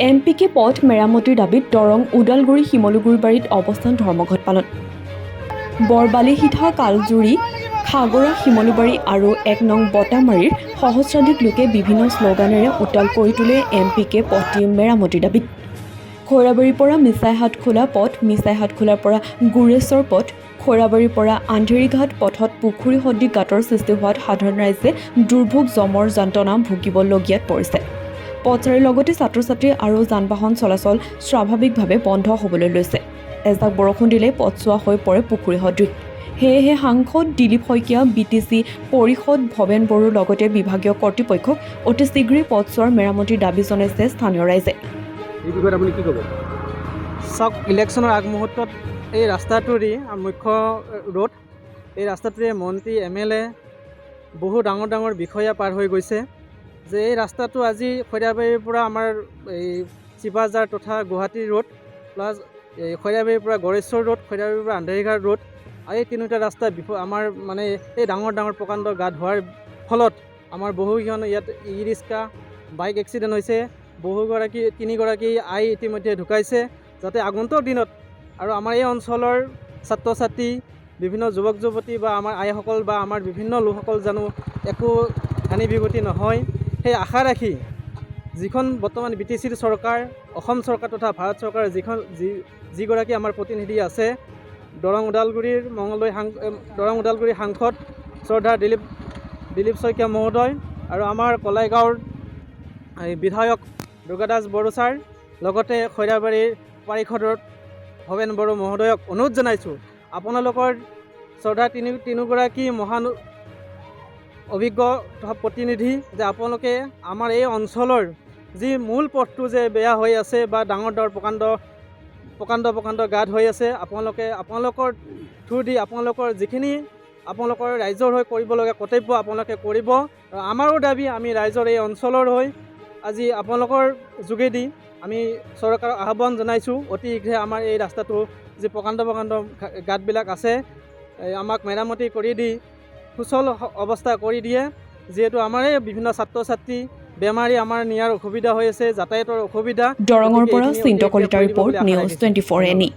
এমপিকে পথ মেৰামতিৰ দাবীত দৰং ওদালগুৰি শিমলুগুৰিবাৰীত অৱস্থান ধৰ্মঘট পালন। বৰবালিহিঠা কালজুৰি খাগৰা শিমলুবাৰী আৰু ১ নং বটামাৰীৰ সহস্ৰাধিক লোকে বিভিন্ন শ্লোগানেৰে উত্তাল কৰি তোলে এমপিকে পথটি মেৰামতিৰ দাবীত। খৈৰাবাৰীৰ পৰা মিছাইহাটখোলা পথ, মিছাইহাটখোলাৰ পৰা গুৰেশ্বৰ পথ, খৈৰাবাৰীৰ পৰা আন্ধেৰীঘাট পথত পুখুৰী সদৃশ গাঁতৰ সৃষ্টি হোৱাত সাধাৰণ ৰাইজে দুৰ্ভোগ জমৰ যন্ত্ৰণা ভুগিবলগীয়াত পৰিছে। পথচাৰীৰ লগতে ছাত্ৰ-ছাত্ৰী আৰু যান-বাহন চলাচল স্বাভাৱিকভাৱে বন্ধ হ'বলৈ লৈছে। এজাক বৰষুণ দিলেই পথচোৱা হৈ পৰে পুখুৰী সদৃশ। সেয়েহে সাংসদ দিলীপ শইকীয়া, বিটিচি পৰিষদ ভৱেন বড়োৰ লগতে বিভাগীয় কৰ্তৃপক্ষক অতি শীঘ্ৰেই পথচোৱাৰ মেৰামতিৰ দাবী জনাইছে স্থানীয় ৰাইজে। এই বিষয়ত আপুনি কি ক'ব? চাওক, ইলেকশ্যনৰ আগমুহূৰ্তত এই ৰাস্তাটোৰে মুখ্য ৰোড, এই ৰাস্তাটোৰে মন্ত্ৰী MLA বহু ডাঙৰ ডাঙৰ বিষয়া পাৰ হৈ গৈছে। যে এই ৰাস্তাটো আজি খৈৰাবাৰীৰ পৰা আমাৰ এই চিপাঝাৰ তথা গুৱাহাটী ৰোড প্লাছ এই খৈৰাবাৰীৰ পৰা গড়েশ্বৰ ৰোড, খৈৰাবাৰীৰ পৰা আন্ধেৰীঘাট ৰোড, আৰু এই তিনিটা ৰাস্তা আমাৰ মানে এই ডাঙৰ ডাঙৰ প্ৰকাণ্ড গাঁত হোৱাৰ ফলত আমাৰ বহুকেইখন ইয়াত ই ৰিক্সা বাইক এক্সিডেণ্ট হৈছে। তিনিগৰাকী আই ইতিমধ্যে ঢুকাইছে। যাতে আগন্তুক দিনত আৰু আমাৰ এই অঞ্চলৰ ছাত্ৰ ছাত্ৰী, বিভিন্ন যুৱক যুৱতী বা আমাৰ আইসকল বা আমাৰ বিভিন্ন লোকসকল জানো একো হানি বিঘটি নহয়, সেই আশা ৰাখি যিখন বৰ্তমান বিটিচিৰ চৰকাৰ, অসম চৰকাৰ তথা ভাৰত চৰকাৰৰ যিগৰাকী আমাৰ প্ৰতিনিধি আছে, দৰং ওদালগুৰিৰ সাংসদ শ্ৰদ্ধা দিলীপ শইকীয়া মহোদয় আৰু আমাৰ কলাইগাঁৱৰ বিধায়ক দুৰ্গাদাস বড়ো ছাৰ, লগতে খৈৰাবাৰীৰ পাৰিষদৰ ভৱেন বড়ো মহোদয়ক অনুৰোধ জনাইছোঁ, আপোনালোকৰ শ্ৰদ্ধা তিনিগৰাকী মহান অভিজ্ঞ প্ৰতিনিধি যে আপোনালোকে আমাৰ এই অঞ্চলৰ যি মূল পথটো যে বেয়া হৈ আছে বা ডাঙৰ ডাঙৰ প্ৰকাণ্ড গাঁত হৈ আছে, আপোনালোকৰ থ্ৰু দি আপোনালোকৰ যিখিনি আপোনালোকৰ ৰাইজৰ হৈ কৰিবলগীয়া কৰ্তব্য আপোনালোকে কৰিব। আৰু আমাৰো দাবী, আমি ৰাইজৰ এই অঞ্চলৰ হৈ আজি আপোনালোকৰ যোগেদি আমি চৰকাৰক আহ্বান জনাইছোঁ, অতি শীঘ্ৰে আমাৰ এই ৰাস্তাটো যি প্ৰকাণ্ড গাঁতবিলাক আছে আমাক মেৰামতি কৰি দি সুচল অৱস্থা কৰি দিয়ে। যিহেতু আমাৰ এই বিভিন্ন ছাত্ৰ ছাত্ৰী বেমাৰী আমাৰ নিয়াৰ অসুবিধা হৈ আছে, যাতায়াতৰ অসুবিধা। দৰঙৰ পৰা চিন্ত কলিতাৰ ৰিপৰ্ট, নিউজ 24 NE।